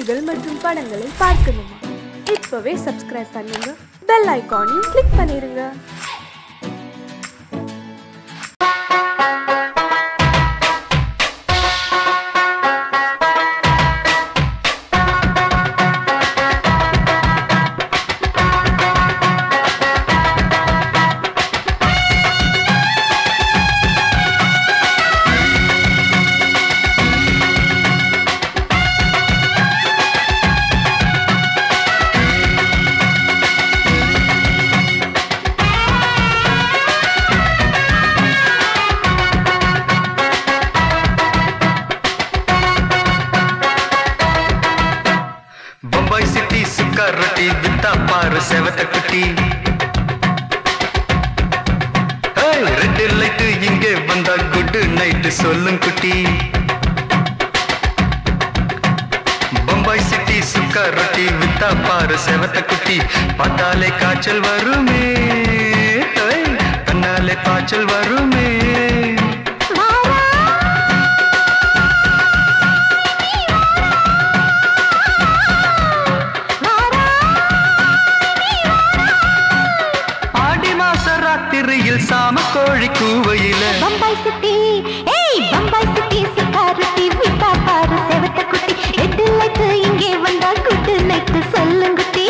நிகழ்ச்சிகள் மற்றும் படங்களை பார்க்கணுமா? இப்பவே சப்ஸ்கிரைப் பண்ணுங்க, பெல் ஐகானையும் கிளிக் பண்ணிருங்க. செவத்த குட்டி ரெட் லைட் இங்கே வந்தா குட் நைட் சொல்லும் குட்டி. பம்பாய் சிட்டி சுக்கா ரொட்டி வித்தா பாரு செவத்த குட்டி. பார்த்தாலே காய்ச்சல் வருமே, கண்ணாலே காய்ச்சல் வருமே. சாம கோழி கூவையில பம்பாய் சிட்டி, பம்பாய் சிட்டி சிக்காரட்டி விட்டா பாரு செவத்த குட்டி. ரெட் லைட் இங்கே வந்தா குட் நைட் சொல்லுங்குட்டி.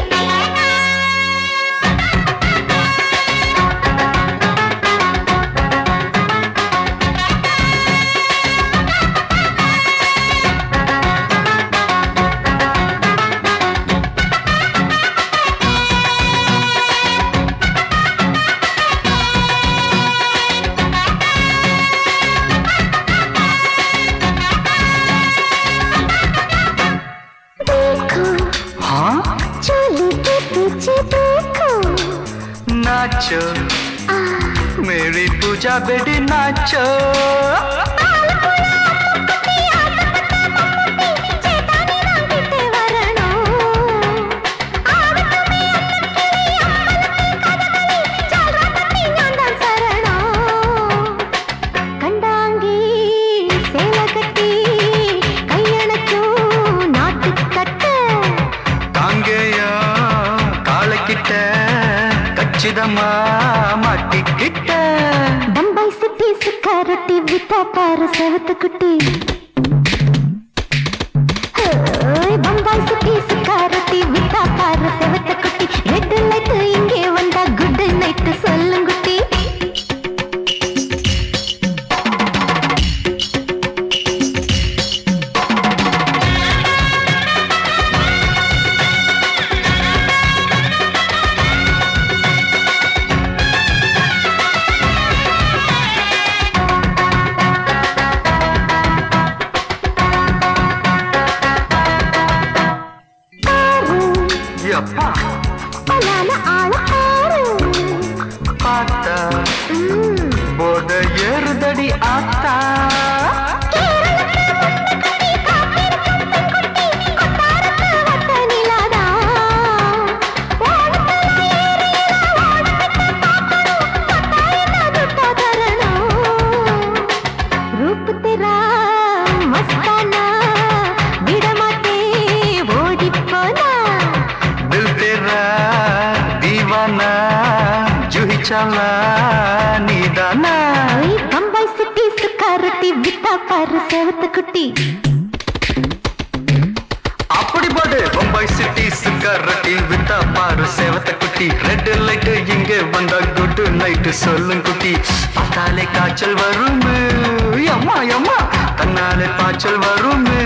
नाचो मेरी पूजा बेटी नाचो. பம்பாய் சிட்டி சிக்காரட்டி விட்டா பாரு செவத்த குட்டி. பம்பாய் சிட்டி சிக்காரட்டி விட்டா பாரு செவத்த குட்டி. ரெட் லைட் இங்கே வந்தா குட் நைட் சொல்லுங்குட்டி. போட ஏறுதடி ஆத்தா. रूप तेरा मस्ताना विडमाते ओडी पोना. दिल तेरा दीवाना जूही चला नीदाना. बम्बाई सिटी सुकारोटी विता पारू सेवत कुटी. அப்படி பாடு பம்பாய் சிட்டி சுக்காரட்டி வித்தா பாரு செவத்த குட்டி. ரெட் லைட் இங்கே வந்தா குட் நைட் சொல்லும் குட்டி. பார்த்தாலே காய்ச்சல் வருமே, அம்மா அம்மா தன்னாலே பாய்ச்சல் வருமே.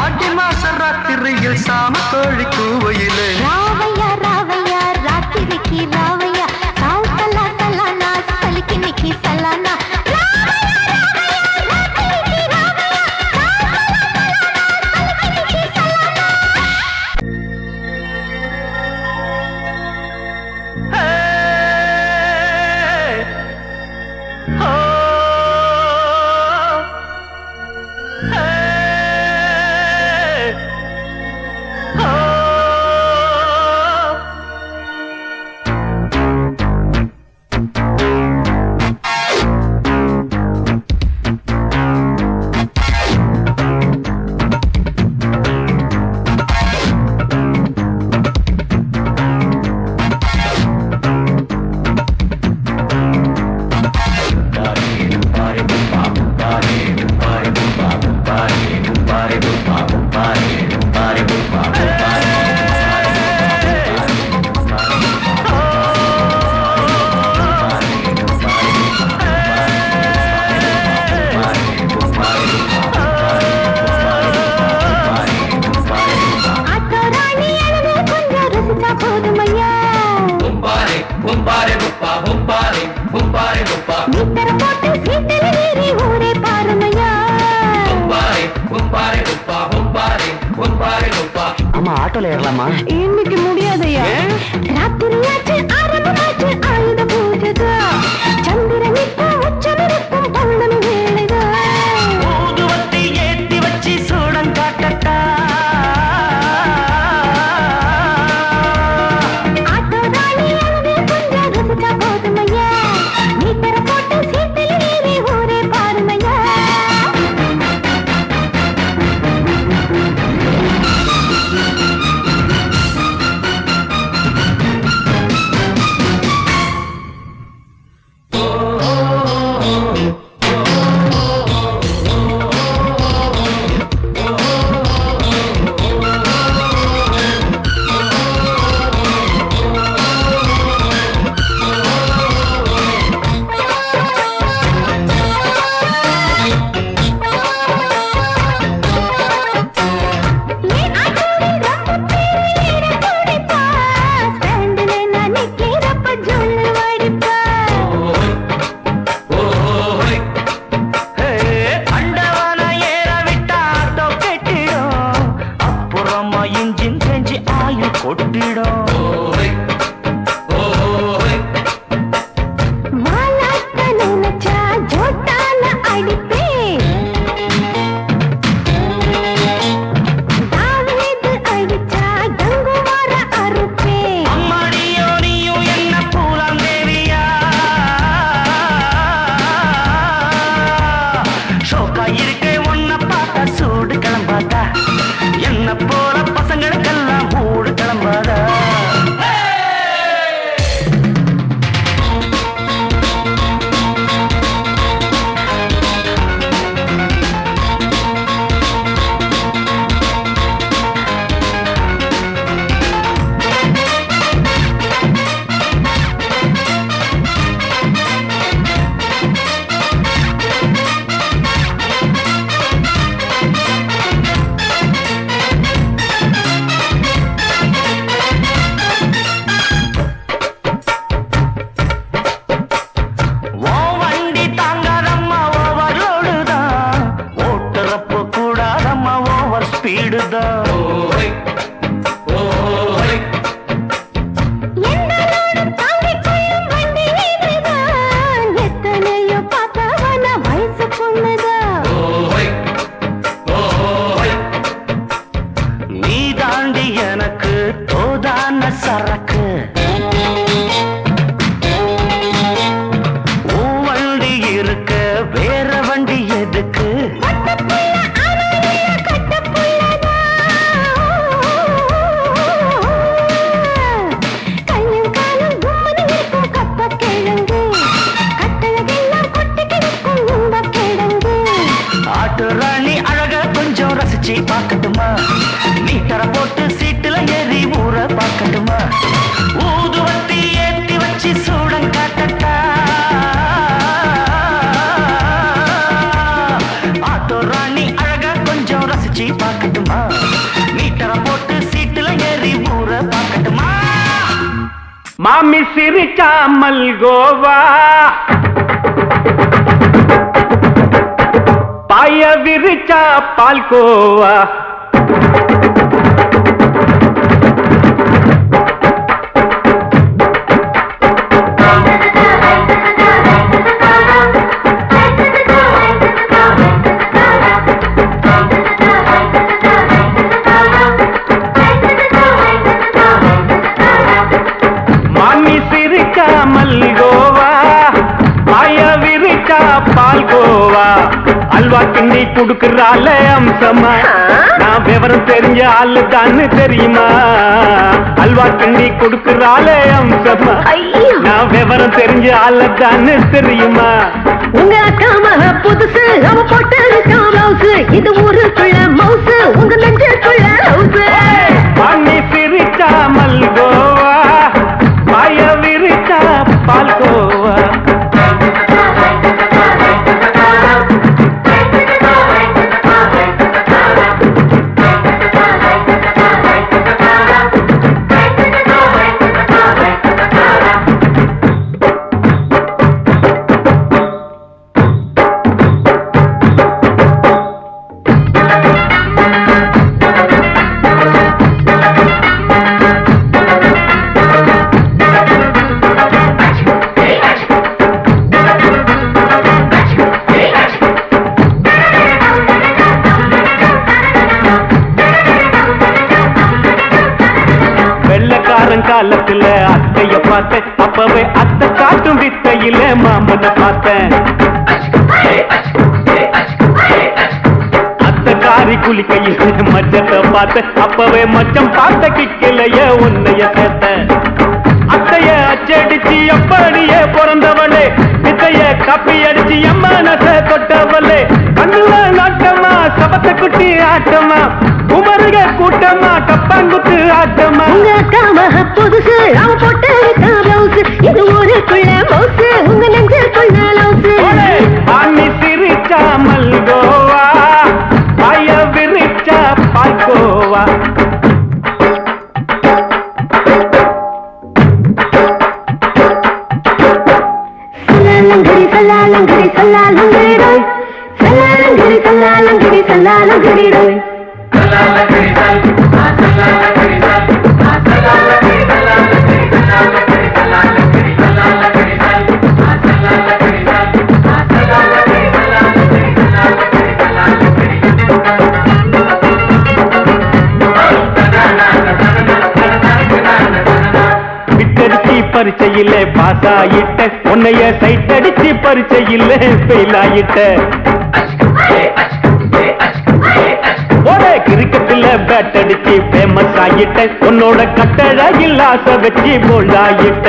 ஆடி மாச ராத்திரியில் சாம கோழி கூவையிலே ராவையா ராவையா ராத்திரிக்கு ராவையா சால் சலா சலானா சலிக்கு நிக்கி சலானா. பும்பாரி புப்பா பும்பாரி பும்பாரி புப்பா மீட்டர் போட்டு சீட்டில் ஏறி ஊரே பாருமையா பும்பாரி பும்பாரி புப்பா பும்பாரி பும்பாரி புப்பா அம்மா ஆட்டோல ஏறலாமா? இன்னைக்கு முடியாதையா ராத்திரியாச்சு ஆரம்பமாச்சு ஆயுத பூஜைதா சந்திரன் இப்ப உச்சமிருக்கும் பௌர்ணமி வேளைதா ஊதுவத்தி ஏத்தி வச்சு சூடம் காட்டட்டா ஆட்டோ ராணி அழுது கொஞ்சம் ரசிச்சா போதுமையா மீட்டர் போட்டு சீட்டில் ஏறி ஊரே பாருமையா மாமி சிரிச்சா மல்கோவா பாய விரிச்சா பால்கோவா அல்வா கிண்ணி குடுக்கறால அம்சமா நான் விவரம் தெரிஞ்ச ஆளு தான்னு தெரியுமா அல்வா கிண்ணி குடுக்கறால அம்சமா நான் விவரம் தெரிஞ்ச ஆளு தான்னு தெரியுமா உங்க அக்கா மக புதுசு அவ போட்டு மவுசு இது ஊருக்குள்ள மவுசு உங்க நெஞ்சுக்குள்ள ஹவுசு பண்ணி சிரிச்சா மல்கோவா பாய விரிச்சா பால்கோவா காலத்துல அத்தைய பார்த்தேன், அப்பவே அத்தை காட்டும் வித்தையில மாமனை பார்த்தேன். அத்தை காரி குளிக்கையில் மச்சத்தை பார்த்தேன், அப்பவே மச்சம் பார்த்த கிக்கலைய உன்னைய சேர்த்தேன். அத்தைய அச்சடிச்சு அப்படியே பிறந்தவளே, வித்தைய கப்பி அடிச்சு எம்மனச தொட்டவளே. கண்ணுல நாட்டமா சபத்த குட்டி ஆட்டமா, குமருக கூட்டமா கப்பாங்குத்து ஆட்டமா. உங்க காம புதுசு அவ போட்டு பிளவுஸ், இது ஊருக்குள்ள மவுசு உங்க நெஞ்சுக்குள்ள லவுசு. பாணி சிரிச்சா மல்கோவா, பாய விரிச்சா பாய்கோவா. சல்லாலங்கடி சல்லாலங்கடி ரோய், சல்லாலங்கடி சல்லாலங்கடி சல்லாலங்கடி ரோய். சல்லாலங்கடி சல் சல்லாலங்கடி சல் சல்லாலங்கடி சல்லாலங்கடி சல்லாலங்கடி சல்லாலங்கடி சல்லாலங்கடி சல் சல்லாலங்கடி சல் சல்லாலங்கடி சல்லாலங்கடி சல்லாலங்கடி சல்லாலங்கடி. விட்டடிச்சு பரிச்சையில பாஸ் ஆயிட்ட, உன்னைய சைட் அடிச்சு பரிச்சையில ஃபெயில் ஆயிட்ட. ஒரே கிரிக்கெட்ல பேட் அடிச்சு ஃபேமஸ் ஆயிட்ட, உன்னோட கட்டழகில் ஆசை வச்சு போல்ட் ஆயிட்ட.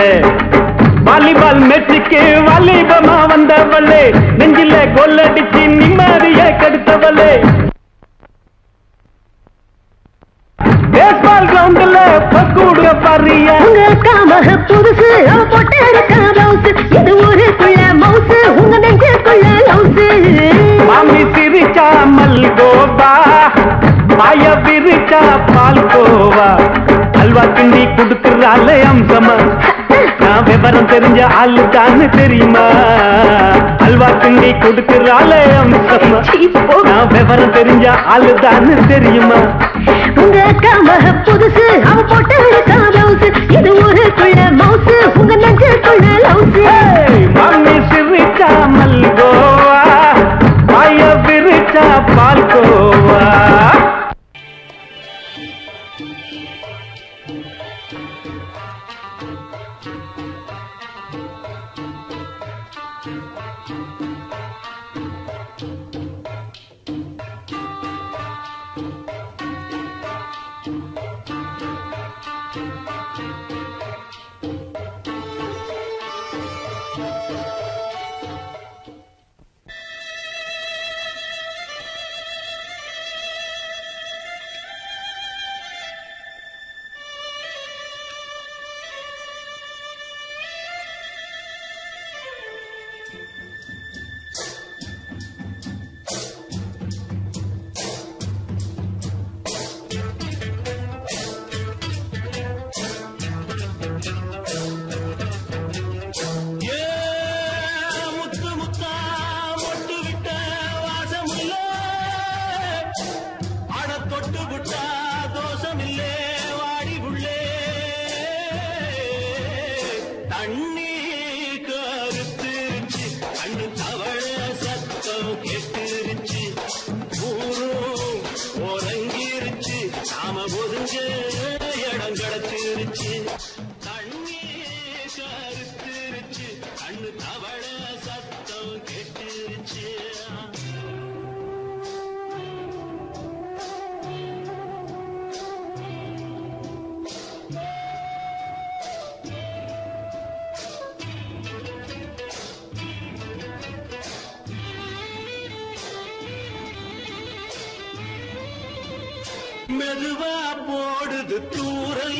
வாலிபால் மேட்சுக்கு வாலிபமா வந்தவளே, நெஞ்சில கோல் அடிச்சு நிம்மதிய கெடுத்தவளே. பேஸ்பால் கிரவுண்ட்ல பக்கூடுற பாரியா. உங்க காம புதுசு அவ போட்டு பிளவுஸ், இது ஊருக்குள்ள மவுசு உங்க நெஞ்சுக்குள்ள லவுசு. மாமி சிரிச்சா மல்கோவா, பாய விரிச்சா பால்கோவா. அல்வா கிண்டி குடுக்கறால அம்சமா, நான் விவரம் தெரிஞ்ச ஆளு தான்னு தெரியுமா. அல்வா கிண்டி குடுக்கறால அம்சமா, நான் விவரம் தெரிஞ்ச ஆளு தான்னு தெரியுமா. உங்க காம புதுசு அவ போட்டு பிளவுஸ், இது ஊருக்குள்ள மவுசு உங்க நெஞ்சுக்குள்ள லவுசு. மாமி சிரிச்சா மல்கோவா, பாய விரிச்சா பால்கோவா. மெதுவா போடுது தூரை,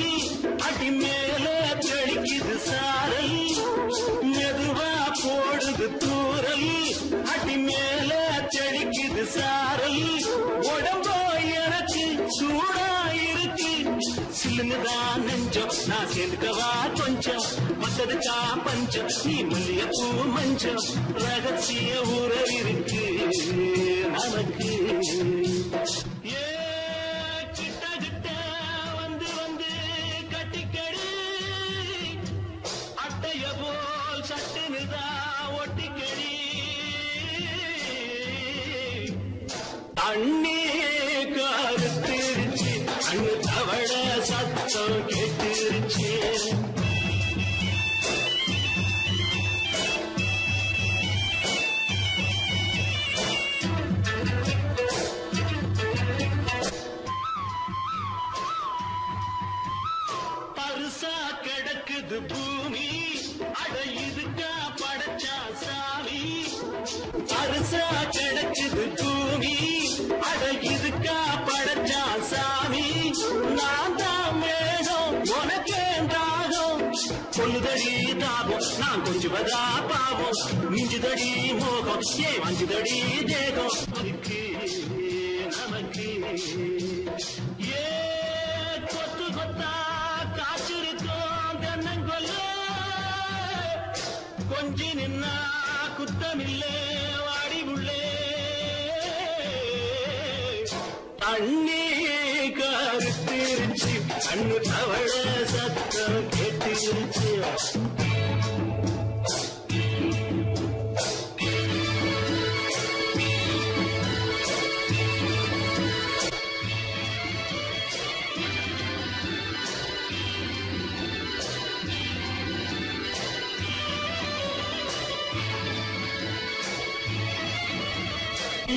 அடி மேல தெளிக்குது சாரை. மெதுவா போடுது தூரை, அடி மேல தெளிக்குது சாரை. உடம்போ எனக்கு சூடா இருக்கு, சில்லுதான் நெஞ்சம் நான் சேர்க்கவா கொஞ்சம். மத்ததுக்கா பஞ்சம் நீ மல்லிய பூ மஞ்சம், ரகசிய உறவிருக்கு நமக்கு. தண்ணி கருத்திருச்சு, அண்ணு தவள சத்தம் கேட்டுருச்சு. கிடக்குது பூமி அட இதுக்கா படைச்சா சாமி அரிசா கிடக்குது பூமி அட இதுக்கா படைச்சா சாமி நான் தான் மேகம் உனக்கே தாகம் கொல்லுதடி தாபம் நான் கொஞ்சுவதா பாவம் மிஞ்சுதடி மோகம் ஏ வஞ்சுதடி தேகம் அதுக்கு நமக்கு ஏ கொத்து கொத்தா காய்ச்சிருக்கோம் தென்னங்கொல்ல கொஞ்சி நின்னா குத்தமில்லே வாடி உள்ளே தண்ணி கருத்திருச்சு கண்ணு தவழ சத்தம் கேட்டிருச்சு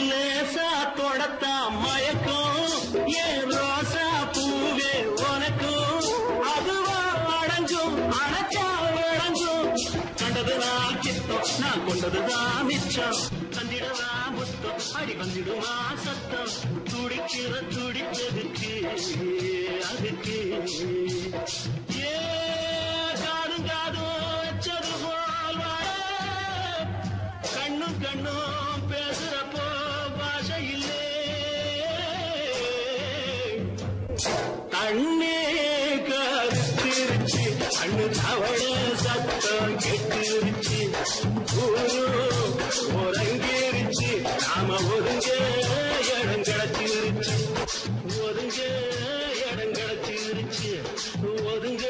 லேசா தொடத்தா மயக்கும் ஏன் ரோசா பூவே உனக்கும் அதுவா அடங்கும் அணைச்சா அடங்கும் கண்டதுதான் கித்தம் நான் கொண்டதுதான் மிச்சம் தந்திடவா முத்தம் அடி வந்திடுமா சத்தம் துடிக்கிற துடிப்பதுக்கு அதுக்கு ஏ காதும் காதும் வச்சது போல் வாழ கண்ணும் கண்ணும் பேசுறப்போ பாஷை இல்லே தண்ணே கருத்திருச்சு கண்ணு தவழ சத்தம் கெட்டிருச்சு ஒருங்கிருச்சு நாம ஒருங்க இடம் கிடைச்சிருச்சு ஒருங்க இடம் கிடைச்சிருச்சு ஒருங்க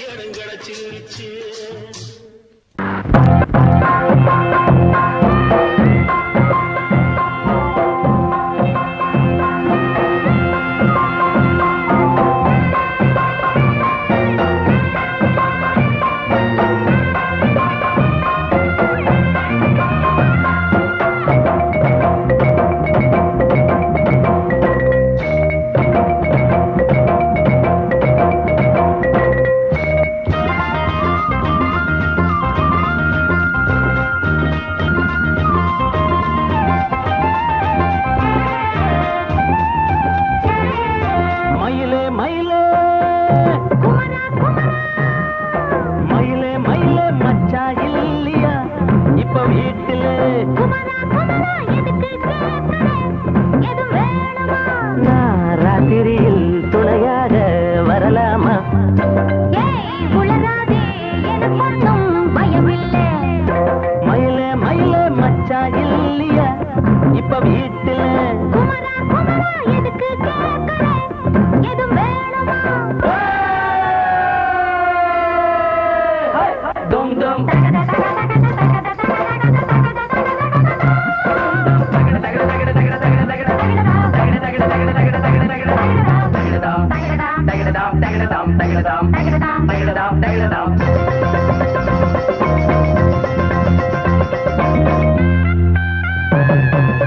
இடம் கிடைச்சிருச்சு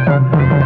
Dum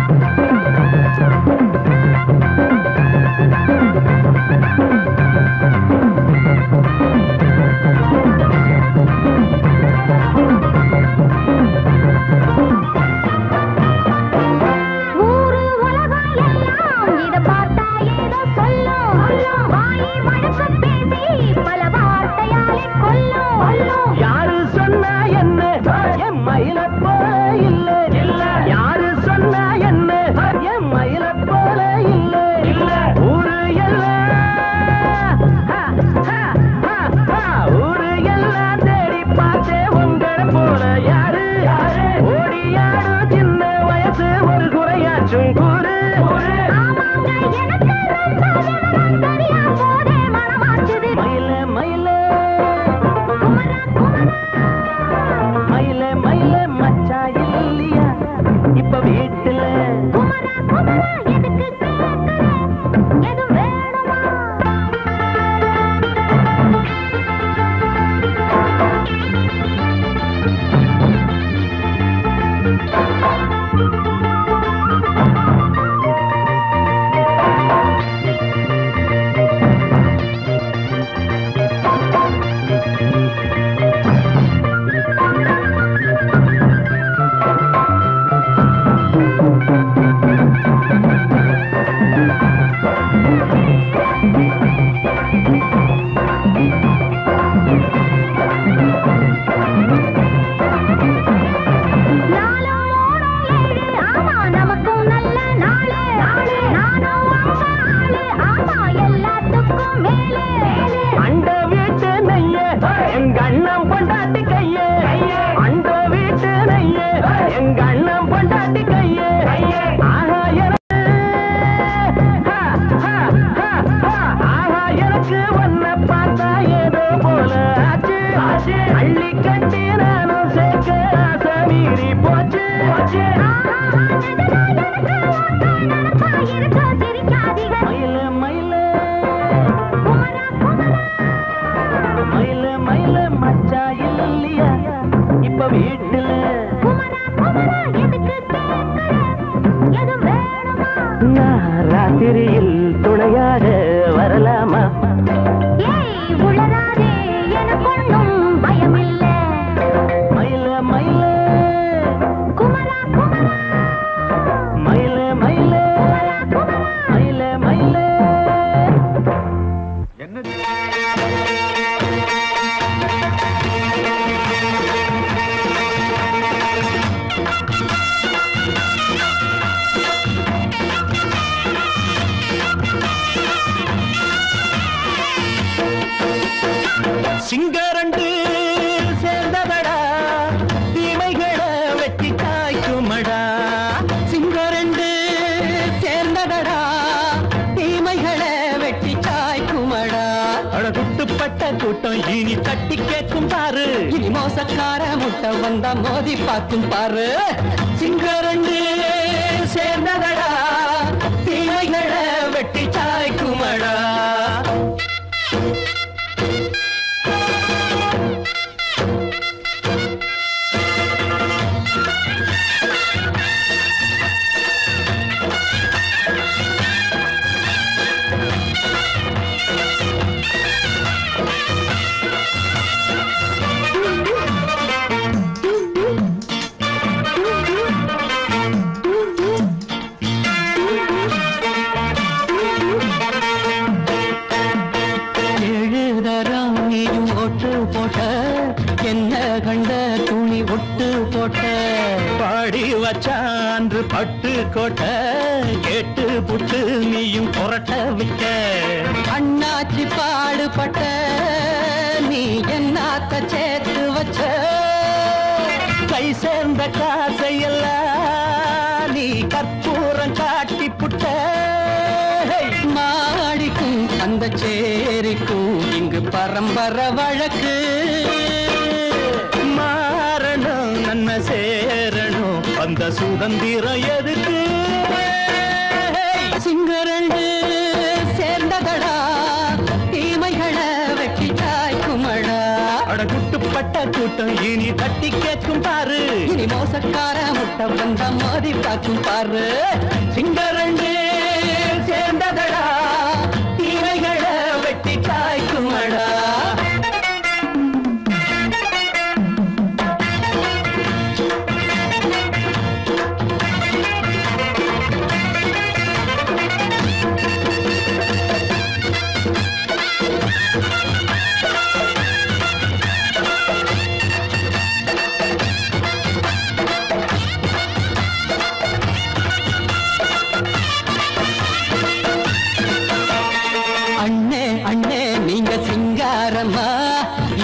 போல ஆச்சு அள்ளி கட்டி நானும் சேர்க்க ஆசை மீறி போச்சு மயில மயில மயில மயில மச்சா இல்லையா இப்ப வீட்டுல நான் ராத்திரியில் துணையாக வரலாமா மயில மயில மயில மயில மயில மயில என்ன சிங்கரண்டு சேர்ந்ததடா தீமைகளை வெட்டி காய்க்குமடா சிங்கரண்டு சேர்ந்ததடா தீமைகளை வெட்டி காய்க்குமடா அழகுட்டுப்பட்ட கூட்டம் இனி தட்டி கேட்கும் பாரு இனி மோசக்கார முட்டை வந்தா மோதி பார்க்கும் பாரு சிங்கரண்டு சேர்ந்ததடா தீமைகளை வெட்டி காய்க்குமடா வச்சான்று பட்டு கோட்டை கேட்டு புட்டு நீயும் புரட்ட விட்ட அண்ணாச்சி பாடுபட்ட நீ என்னாத்த சேர்த்து வச்ச கை சேர்ந்த காசையெல்லாம் நீ கற்பூரம் காட்டி புட்ட மாடிக்கும் அந்த சேரிக்கும் இங்கு பரம்பரை வழக்கு மாறணும் நன்மை சேரணும் அந்த சுதந்திரம் எதுக்கு சிங்கரண்டு சேர்ந்ததடா தீமைகளை வெட்டி காய்க்குமடா அடகுட்டுப்பட்ட கூட்டம் இனி தட்டி கேட்கும் பாரு இனி மோசக்கார முட்டை வந்தா மோதி பார்க்கும் பாரு சிங்கரண்டு சேர்ந்ததடா தீமைகளை வெட்டி காய்க்குமடா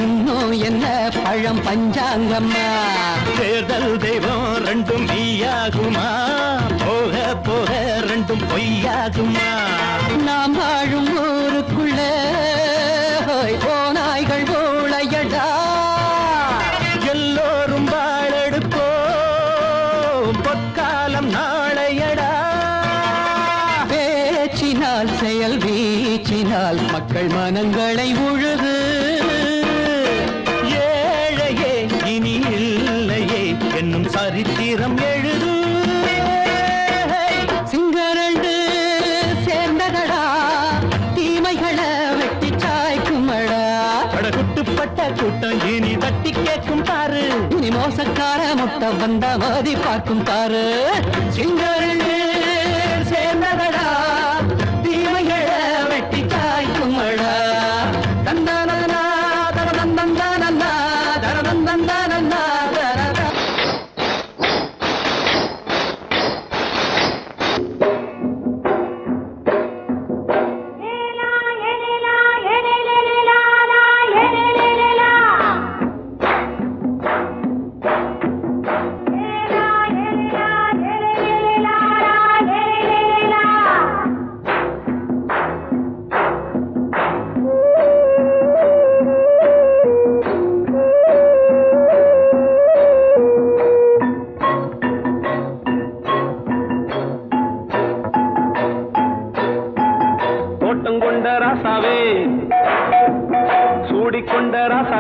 இன்னும் என்ன பழம் பஞ்சாங்கம்மா தேர்தல் தெய்வம் ரெண்டும் மெய்யாகுமா போக போக ரெண்டும் பொய்யாகுமா நாம் வாழும் ஊருக்குள்ள போனாய்கள் ஊழையடா எல்லோரும் வாழெடுப்போம் பொற்காலம் நாளையடா பேச்சினால் செயல் வீச்சினால் மக்கள் மனங்களை உழுது ஏழையே இனி இல்லையே என்னும் சரித்திரம் எழுது சிங்கரண்டு சேர்ந்ததடா தீமைகளை வெட்டி சாய்க்குமடா படகுட்டுப்பட்ட கூட்டம் இனி தட்டி கேட்கும் பாரு இனி மோசக்கார முட்டை வந்தா மோதி பார்க்கும் பாரு சிங்கரண்டு சேர்ந்ததடா தீமைகளை வெட்டி காய்க்குமடா தந்தானா தரதந்தந்தானா தரதந்தந்தானா தரதா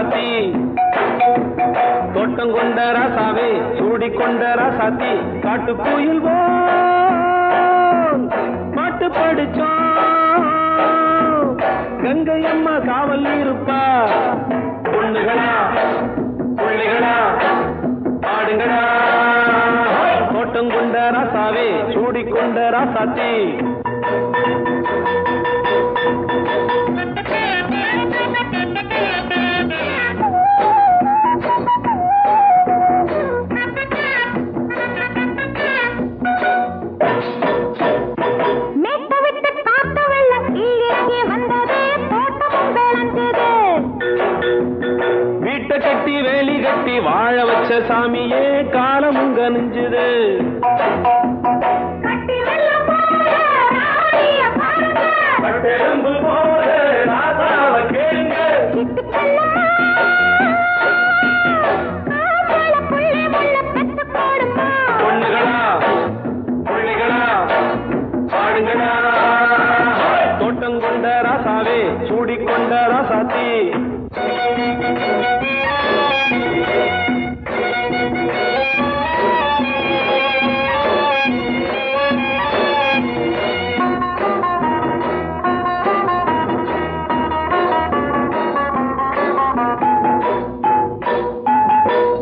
ராசாத்தி தோட்டம் கொண்ட ராசாவே சூடிக்கொண்ட ராசாத்தி காட்டு கோயில் பாட்டு படிச்சோம் கங்கை அம்மா காவல் இருப்பா பொண்ணுகளா பிள்ளைகளா ஆடுங்களா தோட்டம் கொண்ட ராசாவே சூடிக்கொண்ட ராசாத்தி கட்டி வேலி கட்டி வாழ வச்ச சாமியே காலமுங்க நெஞ்சுது பொண்ணுகளா பிள்ளைகளா பாடுங்களா தோட்டம் கொண்ட ராசாவே சூடிக்கொண்ட ராசாத்தி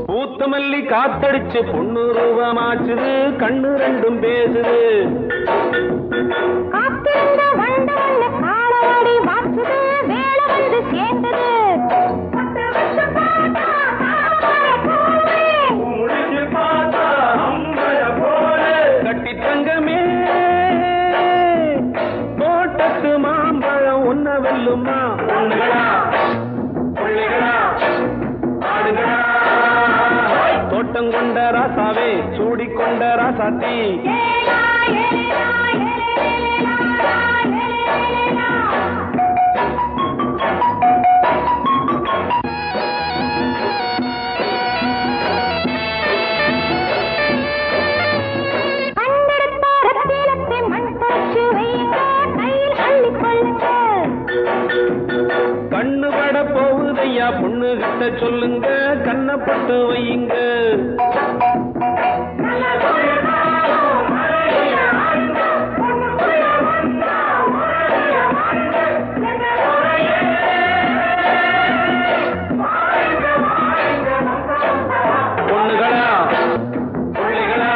பூத்தமல்லி காத்தடிச்சு பொண்ணு ரூபமாச்சுது கண்ணு ரெண்டும் பேசுது கட்டி தங்கமே தோட்டத்து மாம்பழம் உன்ன வெல்லுமா பொண்ணுகளா பிள்ளைகளா ஆடுகளா தோட்டம் கொண்ட ராசாவே சூடிக்கொண்ட ராசாத்தி கண்ணு பட போகுதையா பொண்ணு கிட்ட சொல்லுங்க கண்ணப்பட்டு வையுங்க பொண்ணுகளா பிள்ளைகளா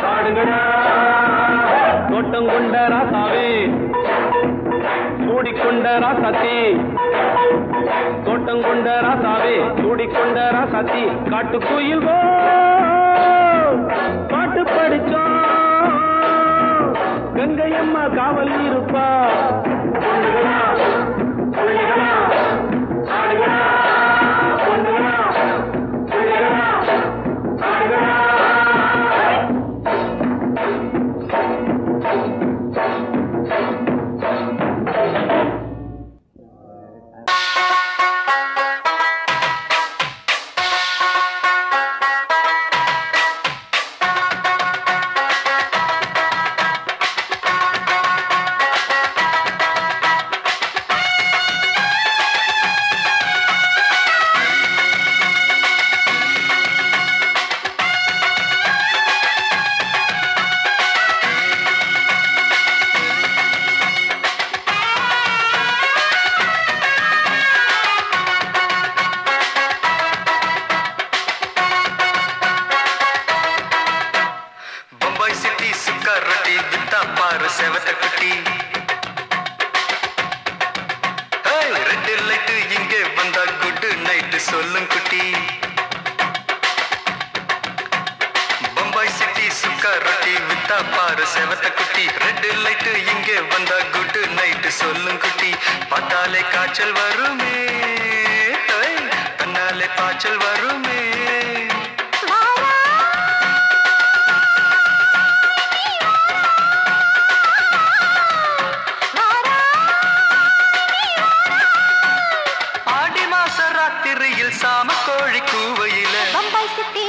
ஆடுகளா தோட்டம் கொண்ட ராசாவே சூடிக்கொண்ட ராசாத்தி தோட்டம் கொண்ட ராசாவே சூடிக்கொண்ட ராசாத்தி காட்டு கோயில் பாட்டு படிச்சோம் கங்கை அம்மா காவல் இருப்பா பொண்ணுகளா பிள்ளைகளா ஆடுகளா பொண்ணுகளா பிள்ளைகளா ஆடுகளா செவத்த குட்டி ரெட் லைட் இங்கே வந்தா குட் நைட் சொல்லும் குட்டி பம்பாய் சிட்டி சுக்கா ரொட்டி வித்தா பாரு செவத்த குட்டி ரெட் லைட் இங்கே வந்தா குட் நைட் சொல்லும் குட்டி பார்த்தாலே காய்ச்சல் வருமே தன்னாலே பாய்ச்சல் வருமே சாம கோழி கூவையில பம்பாய் சிட்டி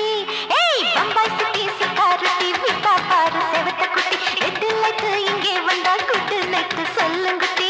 பம்பாய் சிட்டி சிக்காருட்டி விட்டா பாரு செவத்த குட்டி ரெட் லைட் இங்கே வந்தா குட் நைட் சொல்லுங்குட்டி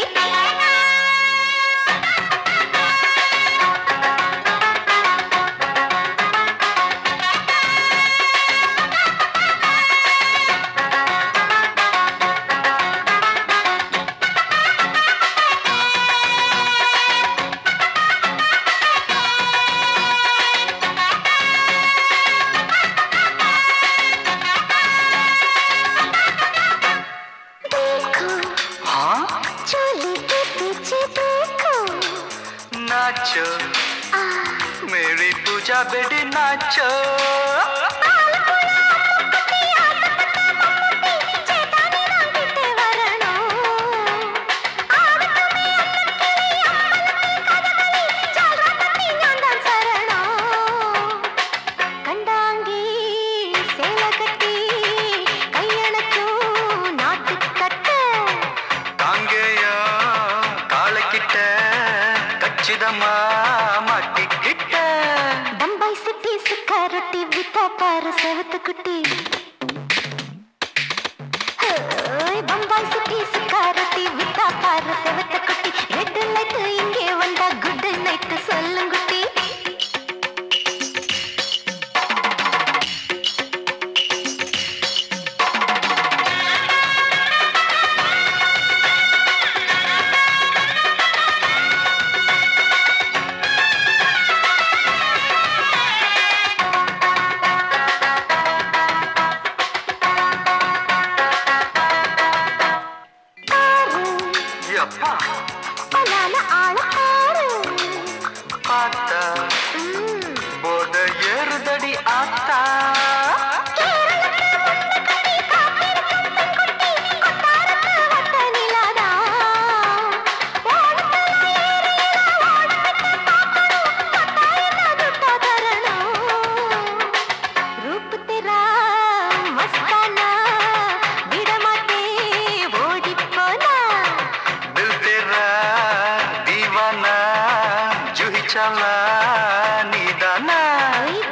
पूजा बेडी नाचो बम्बई सिटी सुखा रोटी बिता पार सेवत कुटी बम्बई सिटी सुखा रोटी बिता पार सेवत कुटी रेड लाइट इंगे वंदा गुड नाइट सोल्लुंगुटी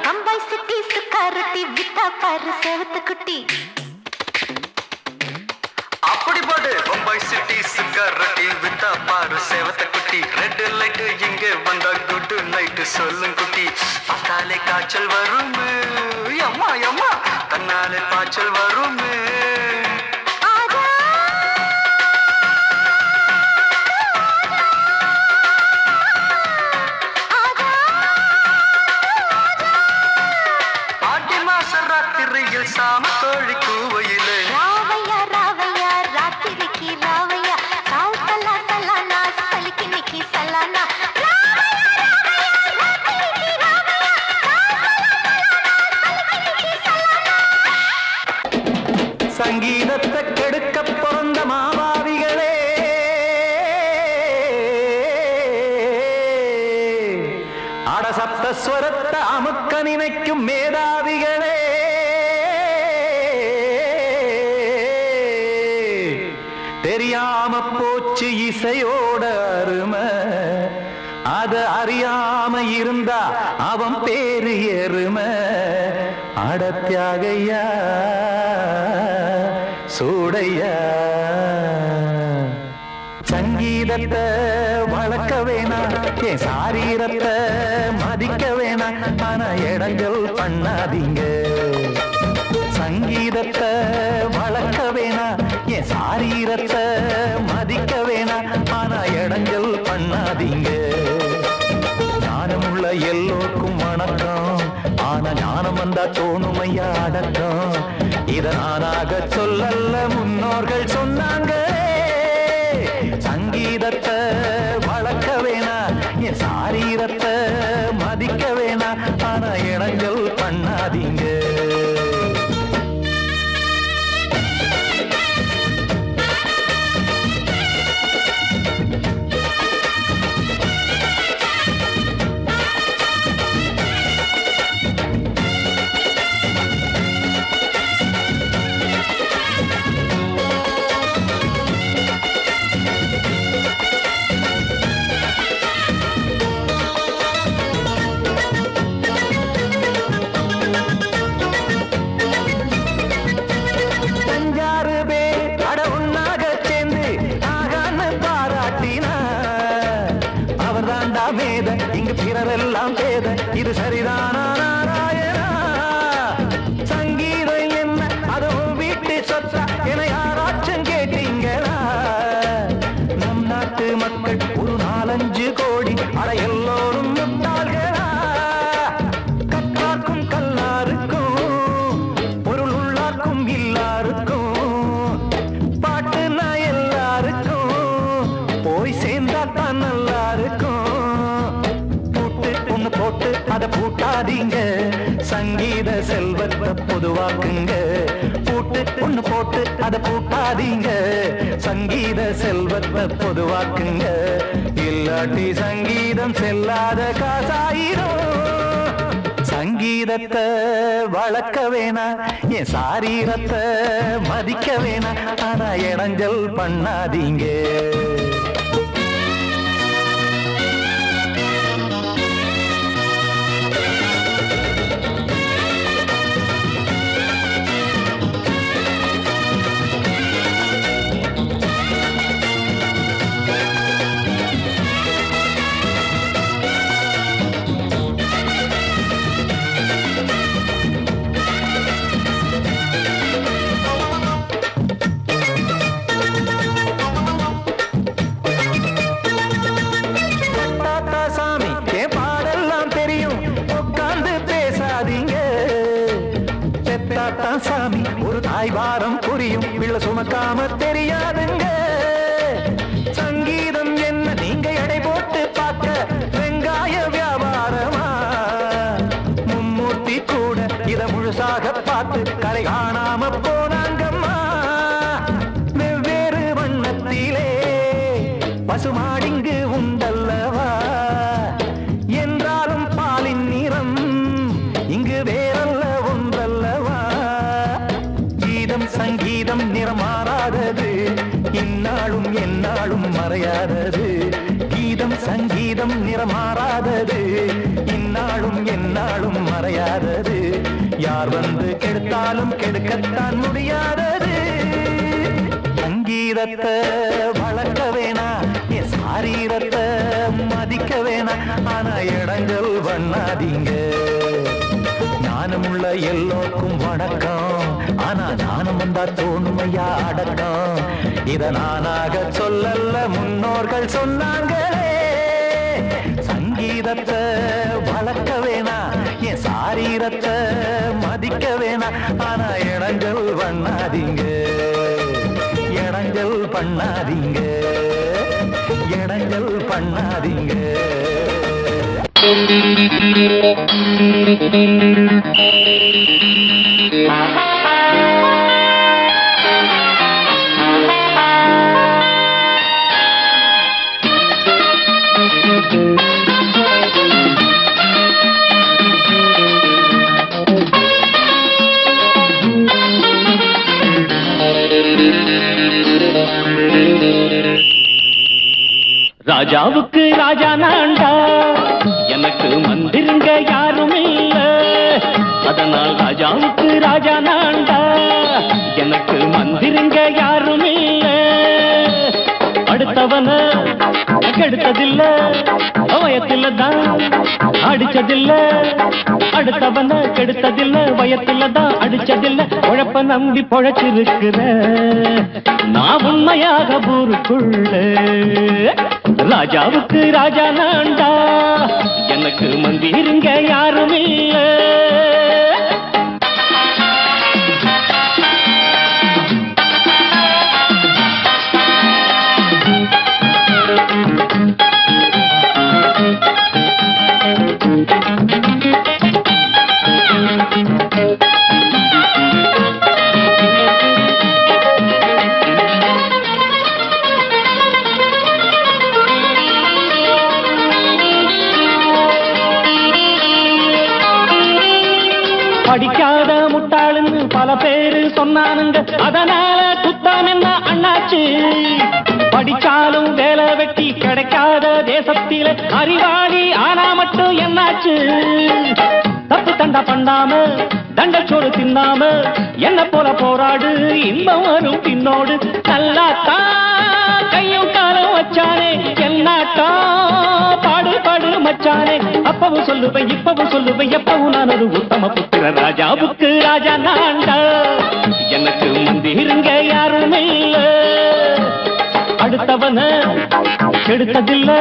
बम्बई सिटी सुखा रोटी बिता पार सेवत कुटी அப்படி போடு பம்பாய் சிட்டி சிகரெட்டி வித்தா பாரு சேவத்த குட்டி ரெட் லைட் இங்கே வந்தா குட் நைட் சொல்லும் குட்டி பார்த்தாலே காய்ச்சல் வரும் அம்மா அம்மா தன்னாலே பாய்ச்சல் வரும் ஆடி மாச ராத்திரியில் சாம கோழி கூவையிலே ராவையா ராவையா ராத்திரிக்கு ராவையா சால் சலா சலானா சலிக்கு நிக்கி சலானா சங்கீதத்தை கெடுக்க பிறந்த மாவாவிகளே அடசப்த ஸ்வரத்தை அமுக்க நினைக்கும் மேதாவிகளே தெரியாம போச்சு இசையோட அருமை அத அறியாம இருந்தா அவன் பேரு எருமை அடத்தியாகையா சூடையா சங்கீதத்தை வளர்க்க வேணாம் என் சாரீரத்தை மதிக்க வேணாம் ஆனா இடங்கள் பண்ணாதீங்க சங்கீதத்தை வளர்க்க வேணாம் என் சாரீரத்தை மதிக்க வேணாம் ஆனா இடங்கள் பண்ணாதீங்க ஞானமுள்ள எல்லோருக்கும் வணக்கம் ஆனா ஞானம் வந்தா தோணுமையா அடக்கம் இத நானாக சொல்லல்ல முன்னோர்கள் சொன்னாங்க சங்கீதத்தை வளர்க்க வேணா என் சாரீரத்தை மதிக்க வேணா ஆனா இடங்கள் பண்ணாதீங்க இங்கு பிறரெல்லாம் பேத இது சரிதானா நாராயணா சங்கீதம் என்ன அதுவும் வீட்டு சொத்தா என யாராச்சும் கேட்டீங்களா நம் நாட்டு மக்கள் ஒரு 4-5 கோடி அட எல்லோரும் முட்டாள்களா கற்றார்க்கும் கல்லாருக்கும் பொருள் உள்ளார்க்கும் இல்லாருக்கும் பாட்டுனா எல்லாருக்கும் போய் சேர்ந்தா தான் நல்லா இருக்கும் போட்டு அதை பூட்டாதீங்க, சங்கீத செல்வத்தை பொதுவாக்குங்க. பூட்டு ஒண்ணு போட்டு அதை பூட்டாதீங்க, சங்கீத செல்வத்தை பொதுவாக்குங்க. இல்லாட்டி சங்கீதம் செல்லாத காசாயிரும். சங்கீதத்தை வளர்க்க வேணா, என் சாரீரத்தை மதிக்க வேணா, ஆனா இடைஞ்சல் பண்ணாதீங்க. சாமி ஒரு தாய் வாரம் புரியும், பிள்ளை சுமக்காம தெரியாதுங்க. சங்கீதம் என்ன நீங்க எடை போட்டு பார்க்க வெங்காய வியாபாரமா? மும்மூர்த்தி கூட இத முழுசாக பார்த்து கரை காணாம போனாங்கம்மா. வெவ்வேறு வண்ணத்திலே பசுமாடிங்கு உண்டல்லவா, என்றாலும் பாலின் நிறம் இங்கு வேறல்ல ஒன்றல்லவா. சங்கீதம் நிறம் மாறாதது, இந்நாளும் எந்நாளும் மறையாதது. கீதம் சங்கீதம் நிறம் மாறாதது, இந்நாளும் எந்நாளும் மறையாதது. யார் வந்து கெடுத்தாலும் கெடுக்கத்தான் முடியாதது. சங்கீதத்தை வளர்க்க வேணா, என் சாரீரத்தை மதிக்க வேணா, ஆனா இடங்கள் பண்ணாதீங்க. ஞானமுள்ள எல்லோருக்கும் வணக்கம், ஆனா ஞானம் வந்தா தோணுமையா அடக்கம். இத நானாக சொல்லல்ல, முன்னோர்கள் சொன்னாங்களே. சங்கீதத்தை வளர்க்க வேணா, என் சாரீரத்தை மதிக்க வேணா, ஆனா இடங்கள் பண்ணாதீங்க. இடங்கள் பண்ணாதீங்க, இடங்கள் பண்ணாதீங்க. ராஜாவுக்கு ராஜா நான்டா, எனக்கு மந்திருங்க யாரும் இல்ல. அதனால் ராஜாவுக்கு ராஜா நான்டா, எனக்கு மந்திருங்க யாரும் இல்ல. அடுத்தவன கெடுத்ததில்ல, வயத்தில தான் அடிச்சதில்ல. அடுத்தவன கெடுத்ததில்ல, வயத்தில தான் அடிச்சதில்ல. உழைப்ப நம்பி பொழைச்சிருக்கிற நான் உண்மையாக ஊருக்குள்ள. ராஜாவுக்கு ராஜா நான்டா, எனக்கு மந்திருங்க யாரும் இல்ல. படிக்காத முட்டாளுன்னு பல பேரு சொன்னானுங்க, அதனால குத்தாம் என்ன அண்ணாச்சு. படிச்சாலும் வேலை வெட்டி கிடைக்காத தேசத்தில அறிவாளி ஆனா மட்டும் என்னாச்சு. தப்பு தண்டா பண்ணாம தண்டச்சோறு தின்னாம என்ன போல போராடு, இன்பம் வரும் பின்னோடு. நல்லாத்தான் கையும் காலம் வச்சானே, என்னாட்டா பாடு பாடு மச்சானே. அப்பவும் சொல்லுவேன் இப்பவும் சொல்லுவேன், எப்பவும் நான் ஒரு உத்தம புத்திர. ராஜாவுக்கு ராஜா நான்டா, எனக்கு மந்திருங்க யாரும் இல்ல. அடுத்தவன கெடுத்ததில்ல,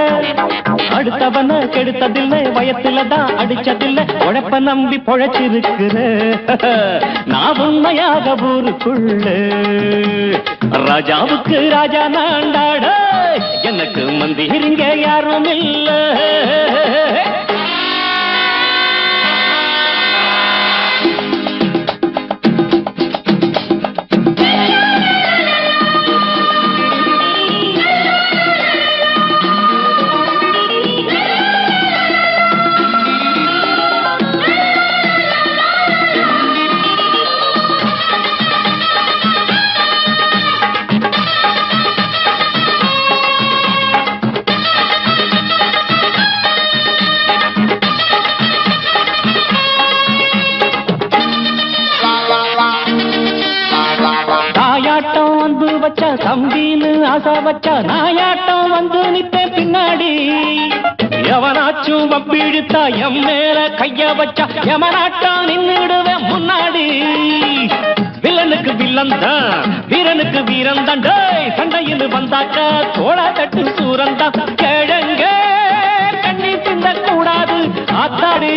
அடுத்தவன கெடுத்ததில்லை. வயத்துல தான் அடிச்சதில்லை. உழைப்ப நம்பி பொழைச்சிருக்கிற நான் உண்மையாக ஊருக்குள்ள. ராஜாவுக்கு ராஜா நான்டாட, எனக்கு மந்திருங்க யாரும் இல்ல. ஆசை வச்சா நாயாட்டம் வந்து நித்தேன் பின்னாடி. எவனாச்சும் வப்பிழுத்தா எம் மேல கைய வச்சா எவனாட்டம் நின்னுடுவேன் முன்னாடி. வில்லனுக்கு வில்லன் தான், வீரனுக்கு வீரன் தான். சண்டையில் வந்தாக்க தோள தட்டு சூரன் தான். கிழங்க கண்ணி தின்ன கூடாது, ஆத்தாடி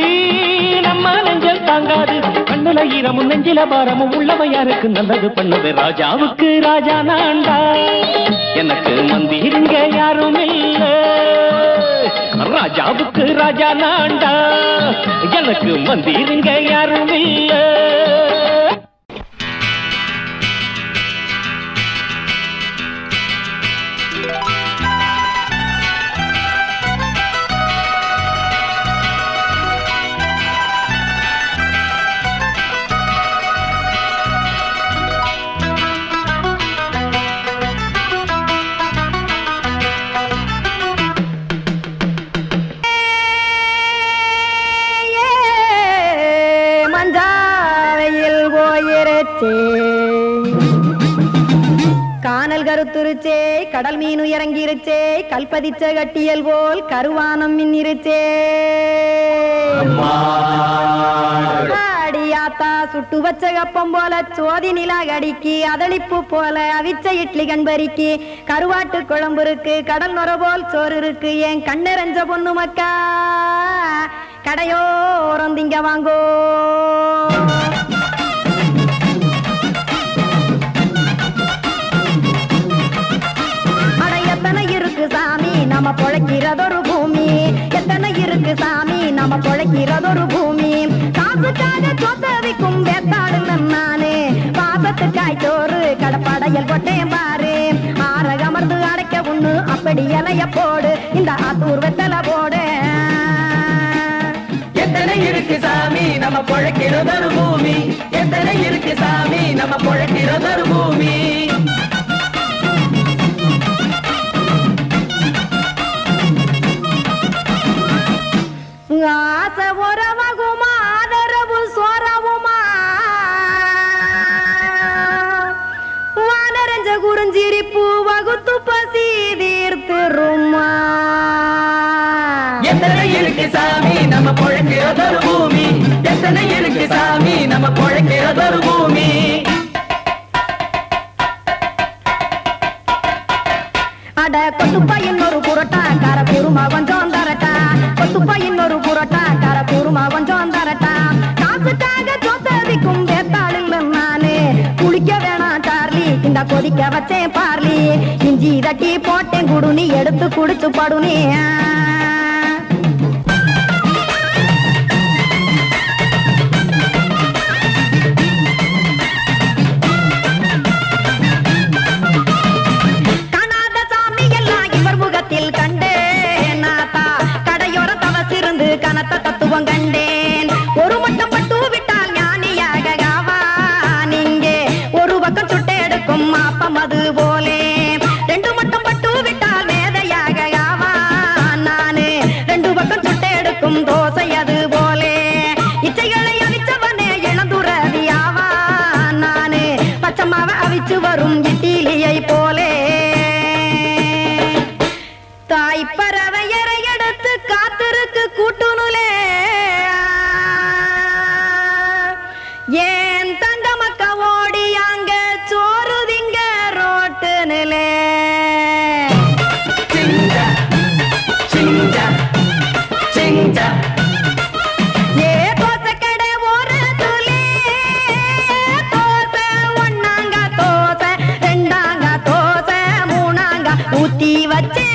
நம்ம நெஞ்சல் தாங்காது. கண்ணுல ஈரமும் நெஞ்சில பாரமும் உள்ளவ யாருக்கு நல்லது பண்ணுது. ராஜாவுக்கு ராஜா நான்டா, எனக்கு மந்திருங்க யாரும் இல்ல. ராஜாவுக்கு ராஜா நான்டா, எனக்கு மந்திருங்க யாரும் இல்ல. கானல் கருத்துருச்சே, கடல் மீன் இறங்கிருச்சே, கல்பதிச்ச கட்டியல் போல் கருவானம் மின்னிருச்சே. ஆடியாத்தா சுட்டு வச்ச கப்பம் போல சோதி நிலா கடிக்கு, அதளிப்பு போல அவிச்ச இட்லி கண்பறிக்கு, கருவாட்டு குழம்பு இருக்கு, கடல் நுர போல் சோறு இருக்கு. என் கண்ணெரஞ்ச பொண்ணு மக்கா கடையோரம் திங்க வாங்கோ. எத்தனை இருக்கு சாமி நம்ம பொழைக்கிறதொரு பூமி, எத்தனை இருக்கு சாமி நம்ம பொழைக்கிறதொரு பூமி. காசுக்காக சொத்தவிக்கும் வேத்தாடு நானு, பாசத்துக்காய் சோறு கடப்படையல் போட்டேன் பாரு. ஆரகமர்ந்து அடைக்க ஒண்ணு அப்படி இலைய போடு, இந்த ஆத்தூர் வெத்தலை போடு. எத்தனை இருக்கு சாமி நம்ம பொழைக்கிறதொரு பூமி, எத்தனை இருக்கு சாமி நம்ம பொழைக்கிறதொரு பூமி. ஆசை உறவகுமா ஆதரவு சோறவுமா, வானரஞ்ச குறிஞ்சிரிப்பு வகுத்து பசி தீர்த்துருமா. எத்தனை இருக்கு சாமி நம்ம பொழைக்கிறதொரு பூமி, எத்தனை இருக்கு சாமி நம்ம பொழைக்கிறதொரு பூமி. அட கொத்துப்பா இன்னொரு புரோட்டா கார குருமா கொஞ்சம் தரட்டா, கொத்துப்பா இன்னொரு புரோட்டா கார குருமா கொஞ்சம் தரட்டா. காசுக்காக சொத்ததிக்கும் வேத்தாளில் நானு, குளிக்க வேணாம் சார்லி இந்த கொதிக்க வச்சேன் பார்லி. இஞ்சி தட்டி போட்டேன் குடுனி, எடுத்து குடிச்சு படுனி. கனத்த தத்துவம் கண்டேன், ஒரு மட்டம் பட்டு விட்டால் ஞானியாக ஆவான். இங்கே ஒரு பக்கம் சுட்டு எடுக்கும் மாப்பம் அது போலே, ரெண்டு மட்டம் பட்டு விட்டால் மேதையாக ஆவான். நானு ரெண்டு பக்கம் சுட்டு எடுக்கும் தோசை அது போலே, இச்சைகளை அவிச்சவனே இளந்துறவி ஆவான். நானு பச்சமாவ அவிச்சு வரும் இட்டிலியை போலே. தாய் பறவையரை எடுத்து காத்திருக்கு கூட்டுனுலே, ஏன் தங்க மக்க ஓடி அங்க சோறுதிங்க ரோட்டு நிலே. ஏ தோசை கடை ஒரு துளி, தோசை ஒன்னாங்க தோசை, ரெண்டாங்க தோசை, மூணாங்க ஊத்தி வச்சே.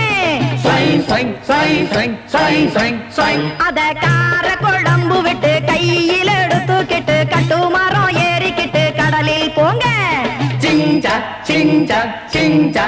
அத கார குழம்பு விட்டு கையில் எடுத்துக்கிட்டு கட்டு மரம் ஏறிக்கிட்டு கடலில் போங்க. சிஞ்சா சிஞ்சா சிஞ்சா